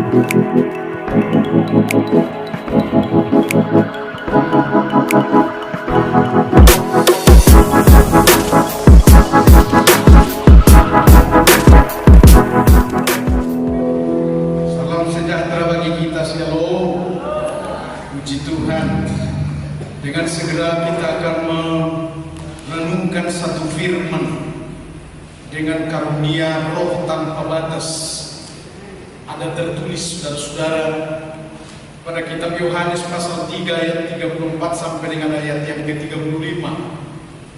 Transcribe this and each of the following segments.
Salam sejahtera bagi kita, shalom. Puji Tuhan. Dengan segera kita akan merenungkan satu firman dengan karunia roh tanpa batas. Ada tertulis, saudara-saudara, pada kitab Yohanes pasal 3 ayat 34 sampai dengan ayat yang ke-35.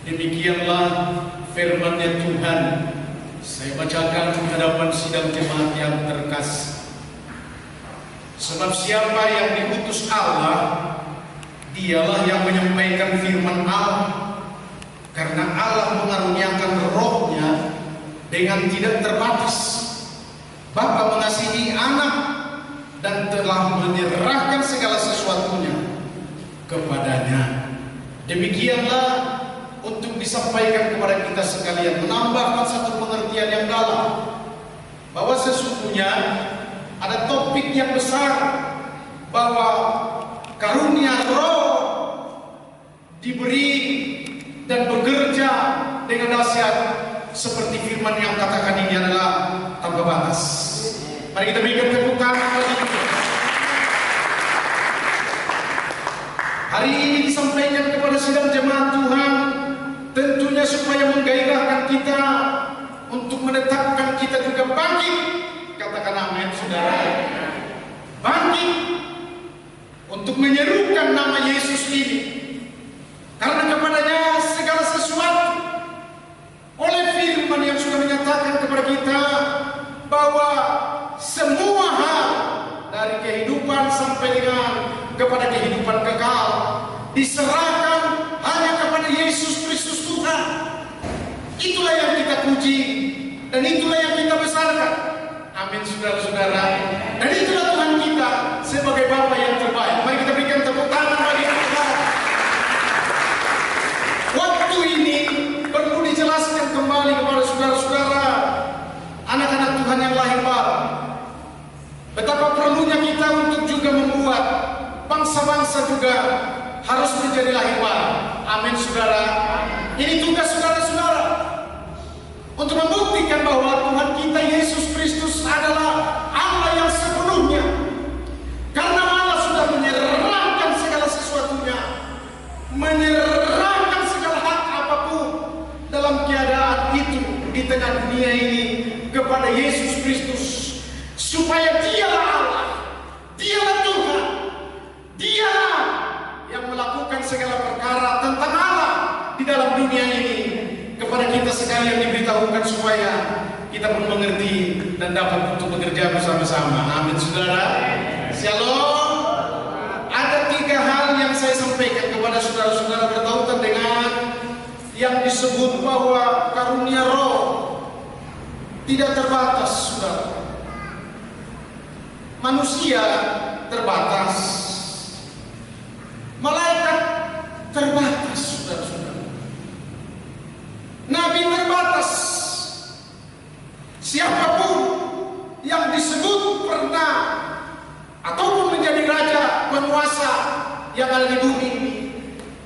Demikianlah firman-Nya Tuhan. Saya bacakan di hadapan sidang jemaat yang terkasih. Sebab siapa yang diutus Allah, dialah yang menyampaikan firman Allah, karena Allah mengaruniakan rohnya dengan tidak terbatas. Bapa mengasihi anak dan telah menyerahkan segala sesuatunya kepadanya. Demikianlah untuk disampaikan kepada kita sekalian, menambahkan satu pengertian yang dalam, bahwa sesungguhnya ada topik yang besar, bahwa karunia roh diberi dan bekerja dengan dahsyat seperti firman yang katakan ini adalah tanpa batas. Mari kita berikan tepuk tangan bagi Tuhan. Hari ini disampaikan kepada sidang jemaat Tuhan, tentunya supaya menggairahkan kita untuk menetapkan kita juga bangkit. Katakan amin, saudara. Bangkit untuk menyerukan nama Yesus ini, karena kepadanya segala sesuatu, oleh firman yang sudah menyatakan kepada kita bahwa semua hal dari kehidupan sampai dengan kepada kehidupan kekal diserahkan hanya kepada Yesus Kristus Tuhan. Itulah yang kita puji dan itulah yang kita besarkan. Amin, saudara-saudara. Dan itulah Tuhan kita sebagai Bapa yang terbaik. Mari kita berikan tepuk tangan bagi Tuhan. Waktu ini perlu dijelaskan kembali kepada saudara-saudara, anak-anak Tuhan yang lahir baru, betapa perlunya kita untuk juga membuat bangsa-bangsa juga harus menjadi lahir baru. Amin, saudara. Ini tugas saudara-saudara untuk membuktikan bahwa Tuhan kita Yesus Kristus adalah Allah yang sepenuhnya, karena Allah sudah menyerahkan segala sesuatunya, menyerahkan segala hak apapun dalam keadaan itu di tengah dunia ini kepada Yesus Kristus, supaya dialah Allah, dialah Tuhan, dialah yang melakukan segala perkara tentang Allah di dalam dunia ini. Kepada kita sekalian diberitahukan supaya kita pun mengerti dan dapat untuk bekerja bersama-sama. Amin, saudara. Shalom. Ada 3 hal yang saya sampaikan kepada saudara-saudara bertautan dengan yang disebut bahwa karunia roh tidak terbatas, saudara. Manusia terbatas, malaikat terbatas, saudara-saudara. Nabi terbatas. Siapapun yang disebut pernah ataupun menjadi raja, penguasa yang ada di bumi ini,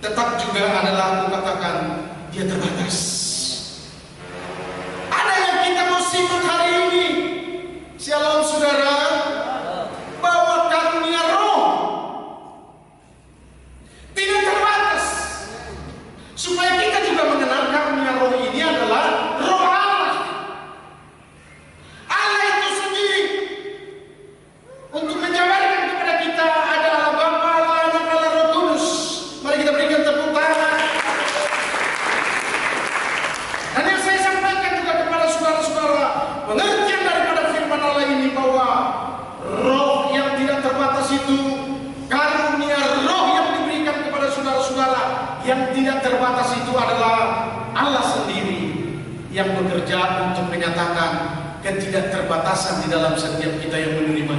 tetap juga adalah, aku katakan, dia terbatas. Ada yang kita mau simak hari ini, shalom saudara, bahwa karunia roh tidak terbatas, supaya kita juga mengenal karunia roh ini adalah roh Allah. Allah itu sendiri untuk menjabarkan kepada kita adalah Bapa, Allah, Anak, Allah, Roh Kudus. Mari kita berikan tepuk tangan. Dan yang saya sampaikan juga kepada saudara-saudara, pengertian daripada firman Allah ini bahwa roh yang tidak terbatas itu, karunia roh yang diberikan kepada saudara-saudara yang tidak terbatas itu adalah Allah sendiri yang bekerja untuk menyatakan ketidakterbatasan di dalam setiap kita yang menerima.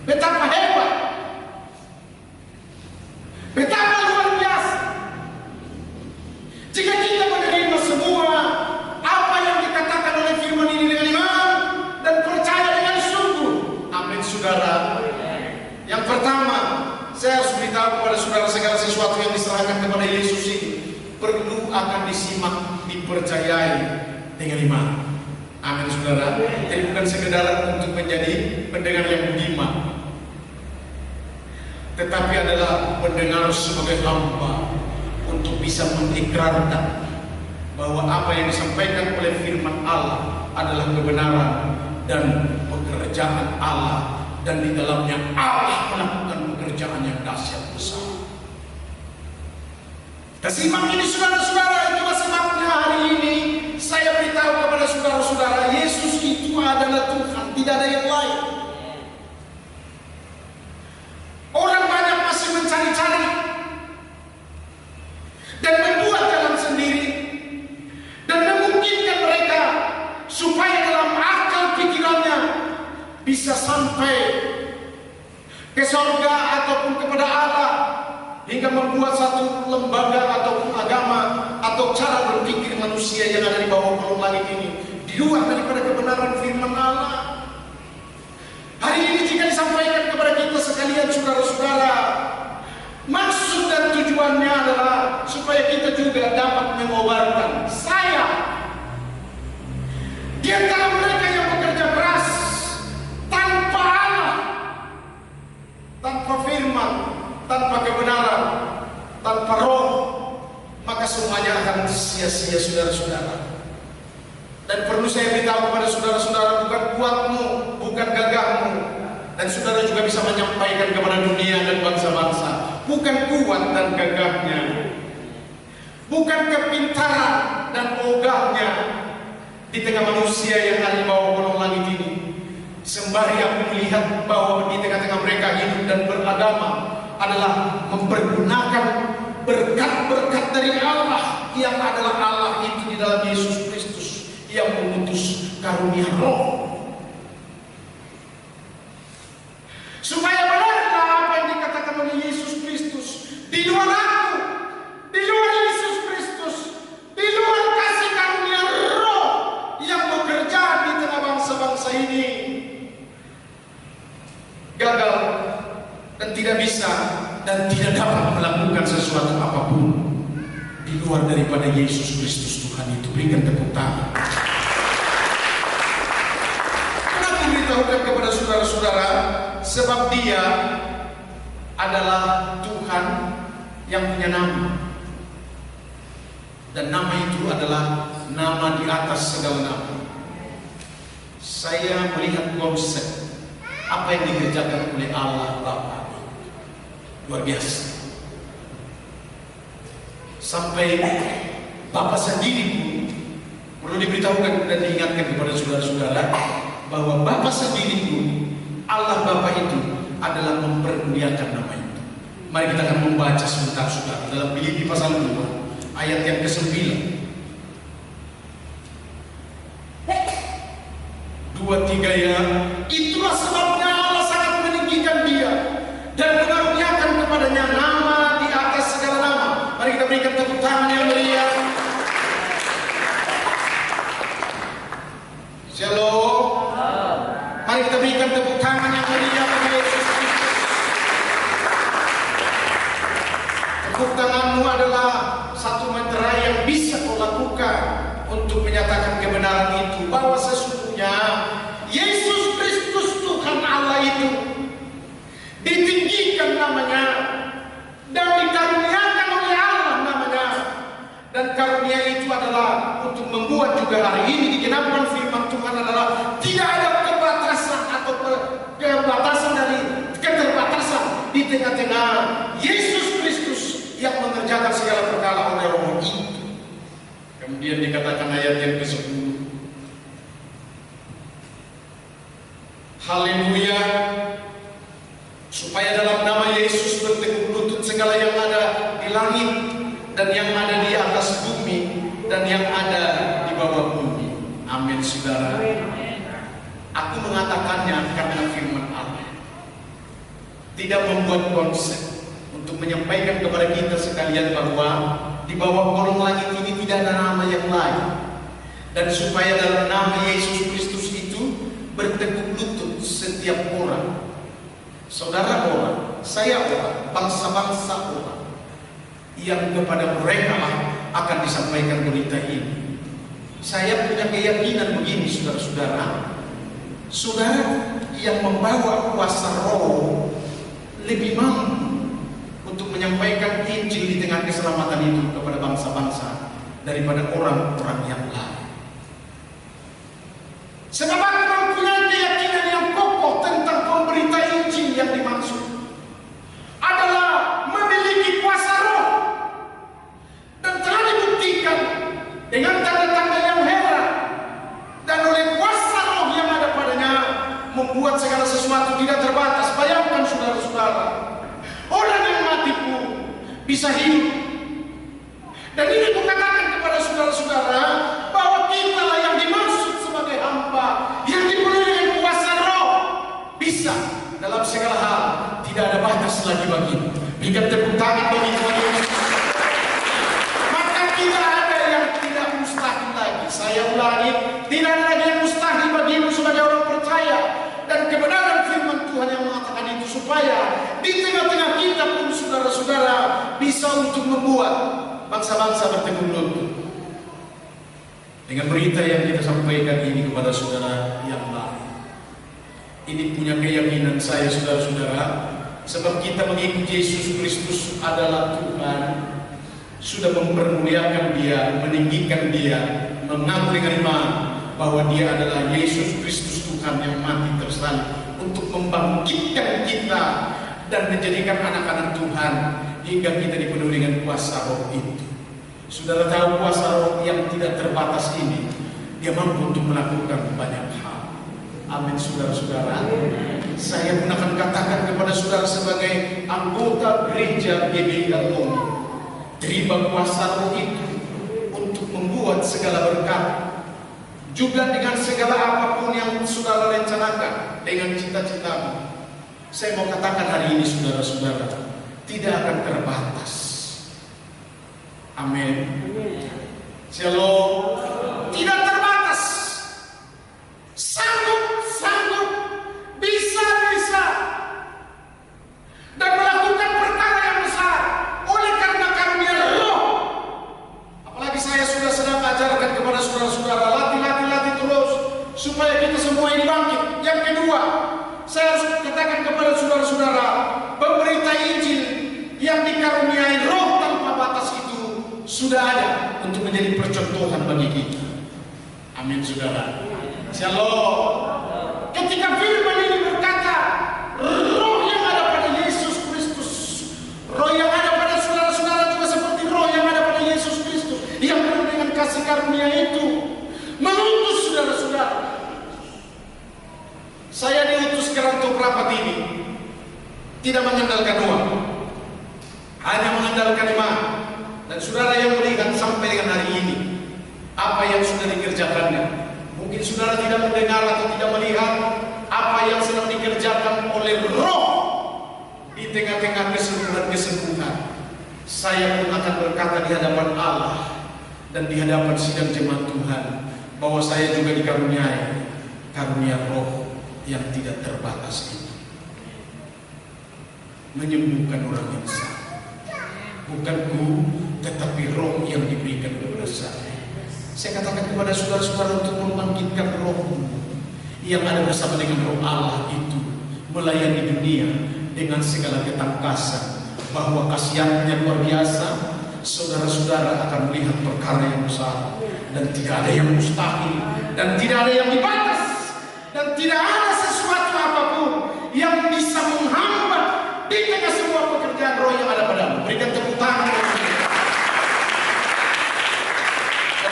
Betapa hebat, betapa luar biasa jika kita menerima semua apa yang dikatakan oleh firman ini dengan iman dan percaya dengan sungguh. Amin, saudara. Yang pertama, saya harus beritahu kepada saudara segala sesuatu yang diserahkan kepada Yesus ini perlu akan disimak, dipercayai dengan iman. Amin saudara. Jadi bukan sekedar untuk menjadi pendengar yang budiman, tetapi adalah pendengar sebagai hamba untuk bisa mengikrarkan bahwa apa yang disampaikan oleh firman Allah adalah kebenaran dan pekerjaan Allah, dan di dalamnya Allah melakukan pekerjaan yang dahsyat besar. Kita simak ini saudara-saudara. Itulah sebabnya hari ini saya beritahu kepada saudara-saudara, Yesus itu adalah Tuhan, tidak ada yang lain. Orang banyak masih mencari-cari dan membuat jalan sendiri, dan memungkinkan mereka supaya dalam akal pikirannya bisa sampai ke surga ataupun kepada Allah, hingga membuat satu lembaga ataupun agama atau cara berpikir manusia yang ada di bawah kolong langit ini di luar daripada kebenaran firman Allah. Hari ini jika disampaikan kepada kita sekalian saudara-saudara, maksud dan tujuannya adalah supaya kita juga dapat mengobarkan saya di antara mereka yang bekerja keras tanpa Allah, tanpa firman, tanpa kebenaran, tanpa roh, maka semuanya akan sia-sia saudara-saudara. Dan perlu saya beritahu kepada saudara-saudara, bukan kuatmu, bukan gagahmu, dan saudara juga bisa menyampaikan kepada dunia dan bangsa-bangsa, bukan kuat dan gagahnya, bukan kepintaran dan ogahnya di tengah manusia yang ada di bawah kolong langit ini. Sembari aku melihat bahwa di tengah-tengah mereka hidup dan beragama adalah mempergunakan berkat-berkat dari Allah yang adalah Allah itu di dalam Yesus Kristus yang mengutus karunia roh, supaya benarlah apa yang dikatakan oleh Yesus Kristus, di luar aku, di luar Yesus Kristus, di luar kasih karunia roh yang bekerja di tengah bangsa-bangsa ini, gagal dan tidak bisa dan tidak dapat melakukan sesuatu apapun di luar daripada Yesus Kristus Tuhan itu. Berikan tepuk tangan. Kenapa beritahukan kepada saudara-saudara? Sebab Dia adalah Tuhan yang punya nama, dan nama itu adalah nama di atas segala nama. Saya melihat konsep apa yang dikerjakan oleh Allah Bapa luar biasa. Sampai Bapa sendiri pun perlu diberitahukan dan diingatkan kepada saudara-saudara bahwa Bapa sendiri pun, Allah Bapa itu adalah mempermuliakan nama itu. Mari kita akan membaca sebentar saudara dalam Filipi pasal 2 ayat yang ke-9. 2-3 ya. Itulah sebabnya Allah sangat meninggikan Dia dan mengaruniakan kepadanya nama di atas segala nama. Mari kita berikan tepuk tangan yang meriah. Shalom. Mari kita berikan tepuk tangan yang meriah bagi Yesus Kristus. Tepuk tanganmu adalah satu meterai yang bisa kau lakukan untuk menyatakan kebenaran itu, bahwa sesungguhnya Yesus Kristus Tuhan Allah itu ditinggikan namanya dan dikaruniakan oleh Allah namanya, dan karunia itu adalah untuk membuat juga hari ini digenapkan firman Tuhan adalah tidak ada kebatasan atau kebatasan dari keterbatasan di tengah-tengah Yesus Kristus yang mengerjakan segala perkara oleh Roh itu. Kemudian dikatakan ayat yang ke-10, haleluya, supaya dalam nama Yesus bertekuk lutut segala yang ada di langit dan yang ada di atas bumi dan yang ada di bawah bumi. Amin saudara. Aku mengatakannya karena firman Allah, tidak membuat konsep, untuk menyampaikan kepada kita sekalian bahwa di bawah kolong langit ini tidak ada nama yang lain, dan supaya dalam nama Yesus Kristus itu bertekuk lutut setiap orang Saudara orang, saya orang, bangsa-bangsa orang, yang kepada mereka akan disampaikan berita ini. Saya punya keyakinan begini, saudara-saudara. Saudara yang membawa kuasa roh lebih mampu untuk menyampaikan Injil di tengah keselamatan itu kepada bangsa-bangsa daripada orang-orang yang lain. Sebab aku mempunyai keyakinan yang kokoh tentang pemberita Injil yang dimaksud adalah memiliki kuasa roh, dan telah dibuktikan dengan tanda-tanda yang heran, dan oleh kuasa roh yang ada padanya membuat segala sesuatu tidak terbatas. Bayangkan saudara-saudara, orang yang mati pun bisa hidup. Dan ini kukatakan kepada saudara-saudara bahwa kita lah yang dimaksud sebagai hamba yang dipenuhi dengan kuasa roh, bisa dalam segala hal, tidak ada batas lagi bagi. Berikan tepuk tangan bagi Tuhan Yesus. Maka tidak ada yang tidak mustahil lagi. Saya ulangi, tidak ada lagi yang mustahil bagimu sebagai orang percaya. Dan kebenaran firman Tuhan yang mengatakan itu supaya di tengah-tengah kita pun saudara-saudara bisa untuk membuat bangsa-bangsa berteguh lutut. Dengan berita yang kita sampaikan ini kepada saudara yang lain, ini punya keyakinan saya saudara-saudara, sebab kita mengikuti Yesus Kristus adalah Tuhan, sudah mempermuliakan Dia, meninggikan Dia, mengaku dengan iman bahwa Dia adalah Yesus Kristus Tuhan yang mati tersalib untuk membangkitkan kita dan menjadikan anak-anak Tuhan hingga kita dipenuhi dengan kuasa roh itu. Saudara tahu kuasa roh yang tidak terbatas ini, Dia mampu untuk melakukan banyak hal. Amin saudara-saudara. Saya pun akan katakan kepada saudara sebagai anggota gereja GBI Altomi, terima kuasa roh itu untuk membuat segala berkat, juga dengan segala apapun yang saudara rencanakan dengan cita-citamu. Saya mau katakan hari ini saudara-saudara, tidak akan terbatas. Amin. Shalom. Tidak terbatas. Sanggup, bisa, dan melakukan perkara yang besar oleh karena karunia roh. Apalagi saya sudah sedang ajarkan kepada saudara-saudara, latih terus supaya kita semua ini bangkit. Yang kedua, saya harus katakan kepada saudara-saudara, pemberita Injil yang dikaruniai roh tanpa batas itu sudah ada untuk menjadi percontohan bagi kita. Amin saudara. Shalom. Ketika firman ini berkata, roh yang ada pada Yesus Kristus, roh yang ada pada saudara-saudara juga seperti roh yang ada pada Yesus Kristus, yang penuh dengan kasih karunia itu mengutus saudara-saudara. Saya diutus ke Rantau Prapat ini tidak mengandalkan uang, hanya mengandalkan iman. Dan saudara yang melihat sampai dengan hari ini apa yang sudah dikerjakannya. Mungkin saudara tidak mendengar atau tidak melihat apa yang sedang dikerjakan oleh roh di tengah-tengah kesembuhan-kesembuhan. Saya pun akan berkata di hadapan Allah dan di hadapan sidang jemaat Tuhan bahwa saya juga dikaruniai karunia roh yang tidak terbatas itu, menyembuhkan orang yang sakit. Bukan ku, tetapi roh yang diberikan kepada saya. Saya katakan kepada saudara-saudara untuk membangkitkan roh yang ada bersama dengan roh Allah itu, melayani dunia dengan segala ketangkasan, bahwa kasih-Nya luar biasa. Saudara-saudara akan melihat perkara yang besar, dan tidak ada yang mustahil, dan tidak ada yang dibatas, dan tidak ada sesuatu apapun yang bisa menghambat di tengah semua pekerjaan roh yang ada padamu. Berikan tepuk tangan.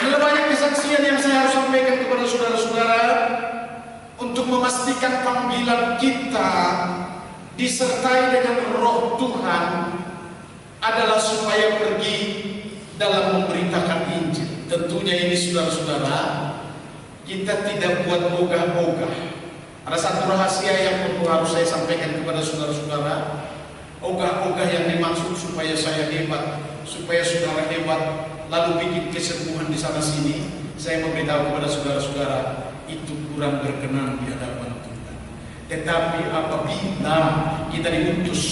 Ada banyak kesaksian yang saya harus sampaikan kepada saudara-saudara untuk memastikan panggilan kita disertai dengan roh Tuhan adalah supaya pergi dalam memberitakan Injil. Tentunya ini saudara-saudara, kita tidak buat ogah-ogah. Ada satu rahasia yang perlu harus saya sampaikan kepada saudara-saudara. Ogah-ogah yang dimaksud supaya saya hebat, supaya saudara hebat, lalu bikin kesembuhan di sana sini. Saya memberitahu kepada saudara-saudara, itu kurang berkenan di hadapan Tuhan. Tetapi apabila kita diutus,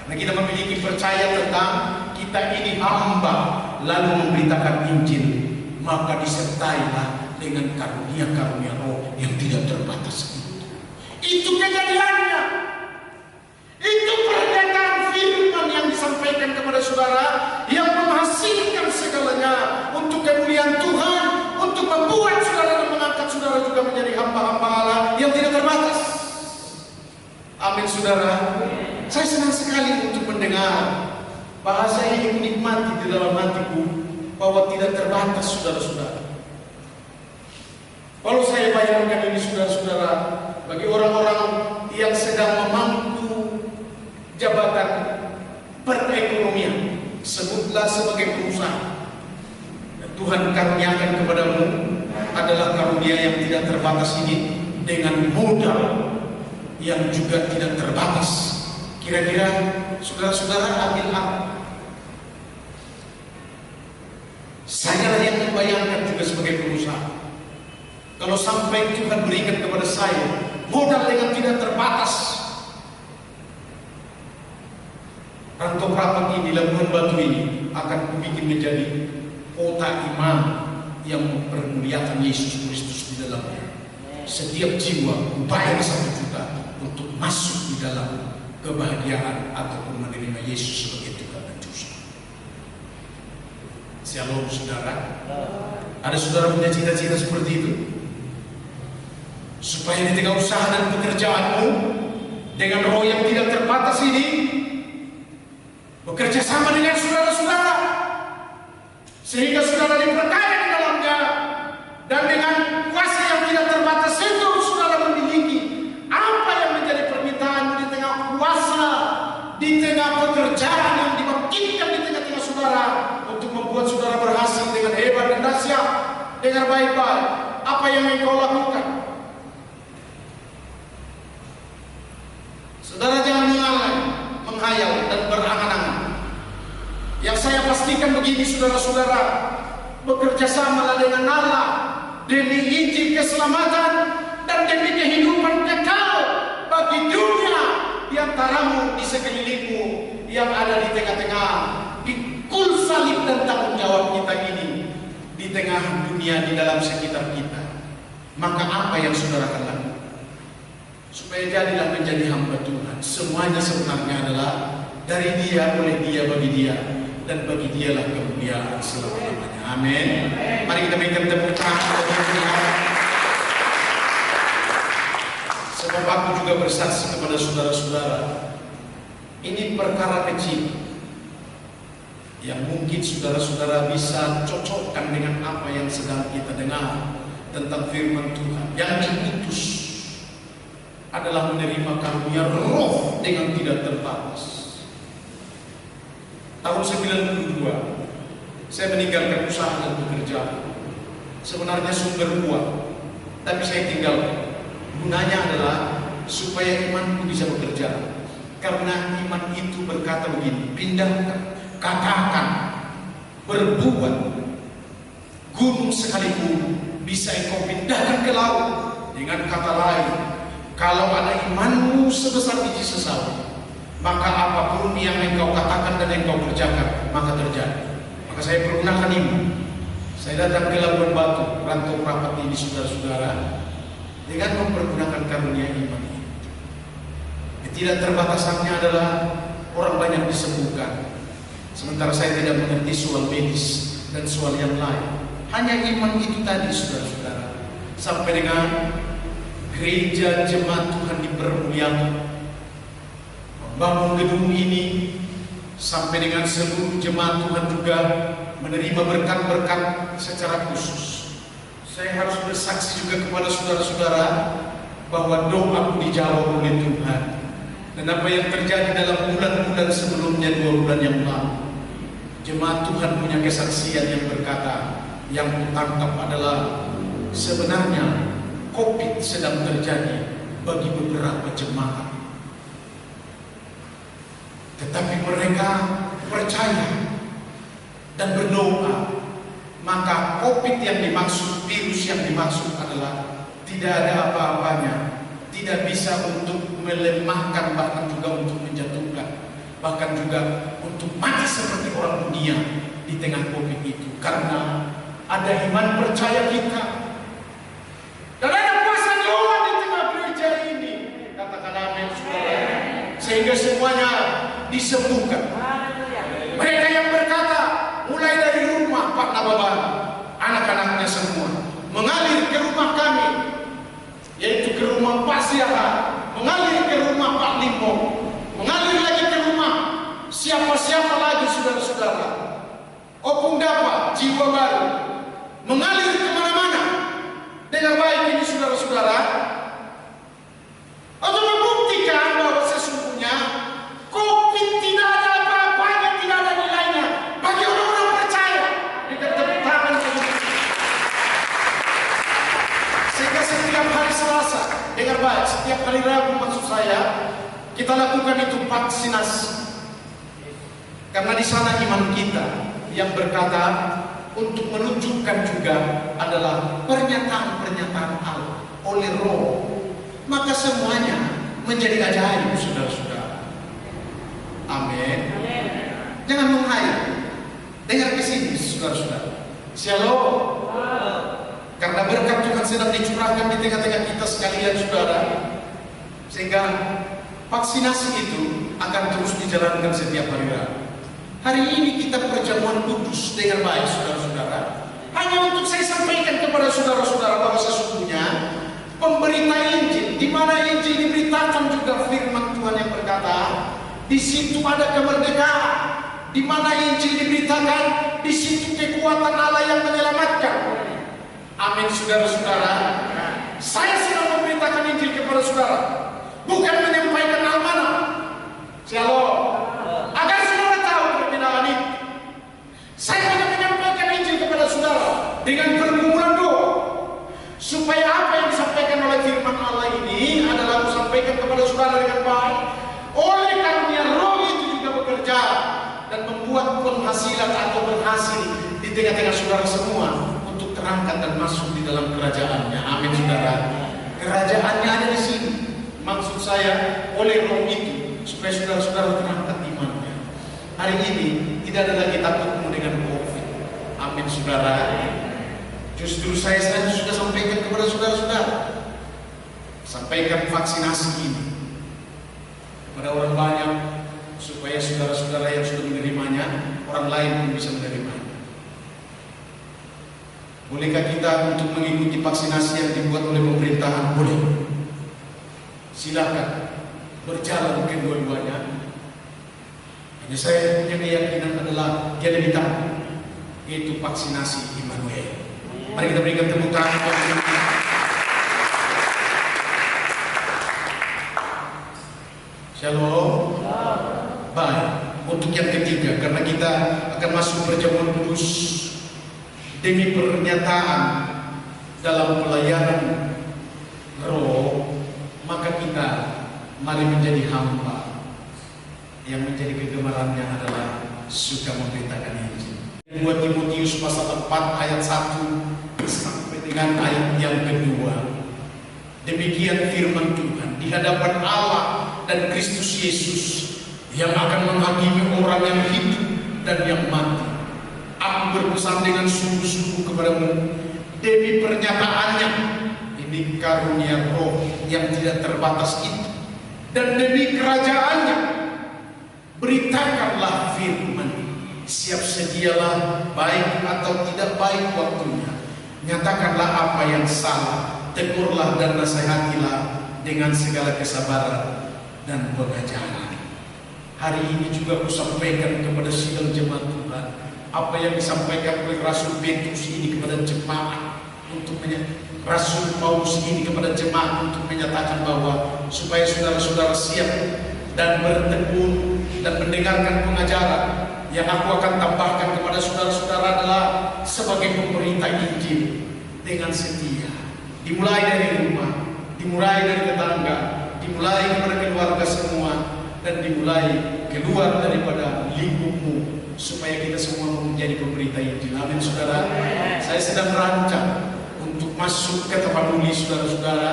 karena kita memiliki percaya tentang kita ini hamba, lalu memberitakan Injil, maka disertailah dengan karunia-karunia roh yang tidak terbatas itu. Itu kejadiannya. Itu pernyataan firman yang disampaikan kepada saudara, yang menghasilkan segalanya untuk kemuliaan Tuhan, untuk membuat saudara dan mengangkat saudara juga menjadi hamba-hamba Allah yang tidak terbatas. Amin saudara. Saya senang sekali untuk mendengar bahasa yang menikmati di dalam hatiku, bahwa tidak terbatas saudara-saudara. Kalau saya bayangkan ini saudara-saudara, bagi orang-orang yang sedang memangku jabatan perekonomian, sebutlah sebagai pengusaha, dan Tuhan karuniakan kepadamu adalah karunia yang tidak terbatas ini dengan modal yang juga tidak terbatas. Kira-kira saudara-saudara ambil apa? Saya lah yang membayangkan juga sebagai pengusaha. Kalau sampai Tuhan berikan kepada saya modal yang tidak terbatas, rantau rapat ini, Labuhan Batu ini akan kubikin menjadi kota iman yang mempermuliakan Yesus Kristus di dalamnya. Setiap jiwa bayar 1 juta untuk masuk di dalam kebahagiaan ataupun menerima Yesus sebagai Tuhan dan Juru Selamat. Shalom saudara. Ada saudara punya cita-cita seperti itu? Supaya di tengah usaha dan pekerjaanmu dengan roh yang tidak terbatas ini bekerja sama dengan saudara-saudara, sehingga saudara diperkaya di dalamnya, dan dengan kuasa yang tidak terbatas itu saudara memiliki apa yang menjadi permintaan di tengah kuasa, di tengah pekerjaan yang dibangkitkan di tengah-tengah saudara untuk membuat saudara berhasil dengan hebat dan dahsyat, dengan baik-baik. Apa yang engkau lakukan? Saudara jangan mengalai, menghayal dan berangan-angan. Yang saya pastikan begini saudara-saudara, bekerja sama dengan Allah demi Injil keselamatan dan demi kehidupan kekal bagi dunia di antaramu, di sekelilingmu yang ada di tengah-tengah pikul salib dan tanggung jawab kita ini di tengah dunia, di dalam sekitar kita. Maka apa yang saudara akan lakukan? Supaya jadilah menjadi hamba Tuhan. Semuanya sebenarnya adalah dari Dia, oleh Dia, bagi Dia, dan bagi Dialah kemuliaan selama-lamanya. Amin. Mari kita berikan tepuk tangan bagi Tuhan. Sebab aku juga bersaksi kepada saudara-saudara, ini perkara kecil yang mungkin saudara-saudara bisa cocokkan dengan apa yang sedang kita dengar tentang firman Tuhan. Yang diutus adalah menerima karunia roh dengan tidak terbatas. Tahun 92 saya meninggalkan usaha dan pekerjaan. Sebenarnya sumber uang, tapi saya tinggalkan. Gunanya adalah supaya imanku bisa bekerja. Karena iman itu berkata begini, pindahkan, katakan, berbuat. Gunung sekalipun bisa engkau pindahkan ke laut. Dengan kata lain, kalau ada imanmu sebesar biji sesawi, maka apapun yang engkau katakan dan engkau kerjakan, maka terjadi. Maka saya pergunakan iman. Saya datang ke Labuhan Batu, rantau rapat ini saudara-saudara, dengan mempergunakan karunia iman ini. Tidak terbatasannya adalah orang banyak disembuhkan, sementara saya tidak mengerti soal medis dan soal yang lain. Hanya iman itu tadi saudara-saudara, sampai dengan gereja jemaat Tuhan dipermuliakan, membangun gedung ini, sampai dengan seluruh jemaat Tuhan juga menerima berkat-berkat secara khusus. Saya harus bersaksi juga kepada saudara-saudara bahwa doaku dijawab oleh Tuhan. Dan apa yang terjadi dalam bulan-bulan sebelumnya, 2 bulan yang lalu, jemaat Tuhan punya kesaksian yang berkata, yang kutangkap adalah sebenarnya COVID sedang terjadi bagi beberapa jemaat, tetapi mereka percaya dan berdoa, maka COVID yang dimaksud, virus yang dimaksud adalah tidak ada apa-apanya, tidak bisa untuk melemahkan, bahkan juga untuk menjatuhkan, bahkan juga untuk mati seperti orang dunia di tengah COVID itu, karena ada iman percaya kita dan ada kuasa doa di tengah gereja ini. Katakan amin, saudara. Sehingga semuanya disembuhkan. Mereka yang berkata, mulai dari rumah Pak Nababan, anak-anaknya semua mengalir ke rumah kami, yaitu ke rumah Pak Siaha, mengalir ke rumah Pak Limpo, mengalir lagi ke rumah siapa-siapa lagi, saudara-saudara. Opung Dapa, jiwa baru, mengalir kemana-mana. Dengan baik ini, saudara-saudara, untuk membuktikan bahwa sesungguhnya COVID tidak ada apa-apanya, tidak ada nilainya bagi orang-orang percaya. Dengan tepuk tangan begitu. Sehingga setiap hari Selasa, dengar baik, setiap hari Rabu maksud saya, kita lakukan itu vaksinasi. Karena di sana iman kita yang berkata untuk menunjukkan juga adalah pernyataan-pernyataan Allah oleh Roh. Maka semuanya menjadi ajaib, saudara-saudara. Amin. Jangan menghayal. Dengar ke sini, saudara-saudara. Shalom. Karena berkat Tuhan sedang dicurahkan di tengah-tengah kita sekalian, saudara. Sehingga vaksinasi itu akan terus dijalankan setiap hari Rabu. Hari ini kita perjamuan kudus dengan baik, saudara-saudara. Hanya untuk saya sampaikan kepada saudara-saudara bahwa sesungguhnya pemberita Injil, di mana Injil diberitakan juga firman Tuhan yang berkata, di situ ada kemerdekaan. Di mana Injil diberitakan, di situ kekuatan Allah yang menyelamatkan. Amin, saudara-saudara. Saya sedang memberitakan Injil kepada saudara, bukan menyampaikan amanah. Shalom. Agar saudara tahu perbedaan itu. Saya hanya menyampaikan Injil kepada saudara dengan pergumulan doa, supaya apa yang disampaikan oleh firman Allah ini adalah disampaikan kepada saudara dengan baik. Oleh karunia Roh itu juga bekerja dan membuat penghasilan atau berhasil di tengah-tengah saudara semua untuk terangkat dan masuk di dalam kerajaannya. Amin, saudara. Kerajaannya ada di sini. Maksud saya oleh Roh itu supaya saudara-saudara terangkat imannya. Hari ini tidak ada lagi takutmu dengan COVID. Amin, saudara. Justru saya sudah sampaikan kepada saudara-saudara, sampaikan vaksinasi ini kepada orang banyak, supaya saudara-saudara yang sudah menerimanya, orang lain pun bisa menerimanya. Bolehkah kita untuk mengikuti vaksinasi yang dibuat oleh pemerintahan? Boleh. Silakan berjalan kedua-duanya. Hanya saya punya keyakinan adalah dia lebih tahu, yaitu vaksinasi Immanuel. Mari kita berikan tepuk tangan. Shalom. Baik, untuk yang ketiga, karena kita akan masuk perjamuan kudus demi pernyataan dalam pelayanan Roh, maka kita mari menjadi hamba yang menjadi kegemarannya adalah suka memberitakan Injil. 2 Timotius pasal 4 ayat 1 sampai dengan ayat yang kedua. Demikian firman Tuhan di hadapan Allah dan Kristus Yesus yang akan menghakimi orang yang hidup dan yang mati. Aku berpesan dengan sungguh-sungguh kepadamu demi pernyataannya, ini karunia Roh yang tidak terbatas itu, dan demi kerajaannya, beritakanlah firman. Siap sedialah, baik atau tidak baik waktunya. Nyatakanlah apa yang salah, tegurlah dan nasihatilah dengan segala kesabaran dan pengajaran. Hari ini juga aku sampaikan kepada sidang jemaat Tuhan apa yang disampaikan oleh Rasul Petrus ini kepada jemaat, untuk Rasul Paulus ini kepada jemaat untuk menyatakan bahwa supaya saudara-saudara siap dan bertekun dan mendengarkan pengajaran. Yang aku akan tambahkan kepada saudara-saudara adalah sebagai pemberita Injil dengan setia. Dimulai dari rumah, dimulai dari tetangga, dimulai kepada keluarga semua, dan dimulai keluar daripada lingkupmu, supaya kita semua menjadi pemberita Injil. Amin, saudara. Saya sedang merancang untuk masuk ke Tapanuli, saudara-saudara,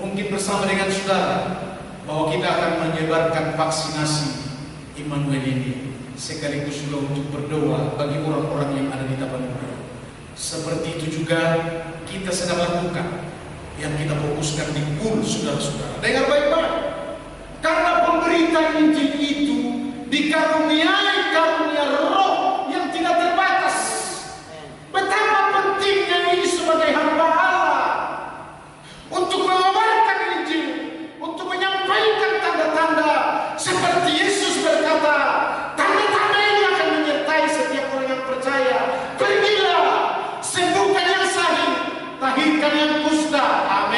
mungkin bersama dengan saudara, bahwa kita akan menyebarkan vaksinasi Immanuel ini, sekaligus juga untuk berdoa bagi orang-orang yang ada di Tapanuli. Seperti itu juga kita sedang lakukan, yang kita fokuskan di PUL, saudara-saudara. Dengar baik-baik, karena pemberitaan Injil itu dikaruniai karunia roh yang tidak terbatas. Betapa pentingnya ini sebagai hamba Allah untuk mengabarkan Injil, untuk menyampaikan tanda-tanda seperti Yesus berkata, tanda-tanda ini akan menyertai setiap orang yang percaya. Pergilah, sembuhkan yang sakit, tahirkan yang kusta. Amin.